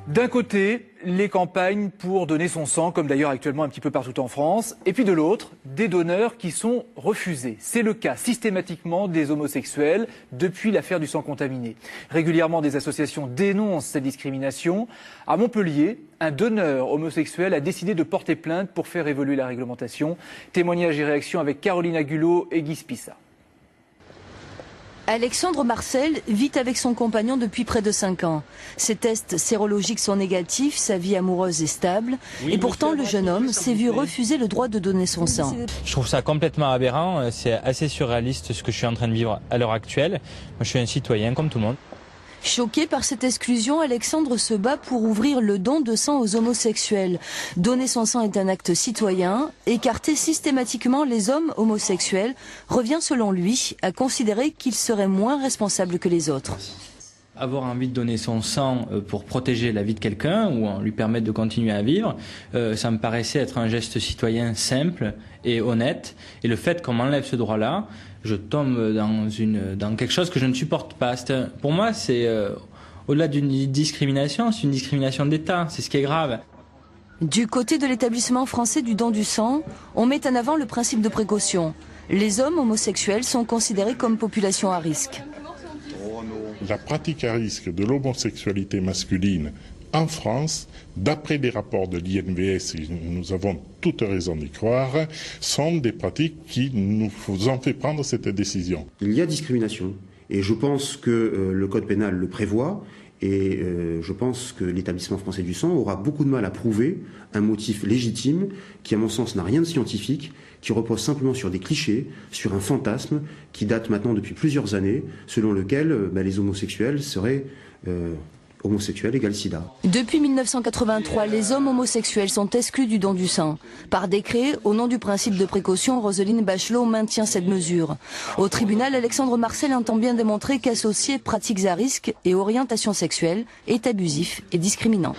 D'un côté, les campagnes pour donner son sang, comme d'ailleurs actuellement un petit peu partout en France, et puis de l'autre, des donneurs qui sont refusés. C'est le cas systématiquement des homosexuels depuis l'affaire du sang contaminé. Régulièrement, des associations dénoncent cette discrimination. À Montpellier, un donneur homosexuel a décidé de porter plainte pour faire évoluer la réglementation. Témoignages et réactions avec Caroline Agulot et Guy Spissa. Alexandre Marcel vit avec son compagnon depuis près de 5 ans. Ses tests sérologiques sont négatifs, sa vie amoureuse est stable. Et pourtant, le jeune homme s'est vu refuser le droit de donner son sang. Je trouve ça complètement aberrant. C'est assez surréaliste ce que je suis en train de vivre à l'heure actuelle. Moi, je suis un citoyen comme tout le monde. Choqué par cette exclusion, Alexandre se bat pour ouvrir le don de sang aux homosexuels. Donner son sang est un acte citoyen. Écarter systématiquement les hommes homosexuels revient, selon lui, à considérer qu'ils seraient moins responsables que les autres. Avoir envie de donner son sang pour protéger la vie de quelqu'un ou lui permettre de continuer à vivre, ça me paraissait être un geste citoyen simple et honnête. Et le fait qu'on m'enlève ce droit-là, je tombe dans quelque chose que je ne supporte pas. Pour moi, c'est au-delà d'une discrimination, c'est une discrimination d'État. C'est ce qui est grave. Du côté de l'établissement français du don du sang, on met en avant le principe de précaution. Les hommes homosexuels sont considérés comme population à risque. La pratique à risque de l'homosexualité masculine en France, d'après des rapports de l'INVS, et nous avons toute raison d'y croire, sont des pratiques qui nous ont fait prendre cette décision. Il y a discrimination et je pense que le code pénal le prévoit et je pense que l'établissement français du sang aura beaucoup de mal à prouver un motif légitime qui, à mon sens, n'a rien de scientifique, qui repose simplement sur des clichés, sur un fantasme qui date maintenant depuis plusieurs années, selon lequel les homosexuels seraient homosexuels égale sida. Depuis 1983, les hommes homosexuels sont exclus du don du sang. Par décret, au nom du principe de précaution, Roselyne Bachelot maintient cette mesure. Au tribunal, Alexandre Marcel entend bien démontrer qu'associer pratiques à risque et orientation sexuelle est abusif et discriminant.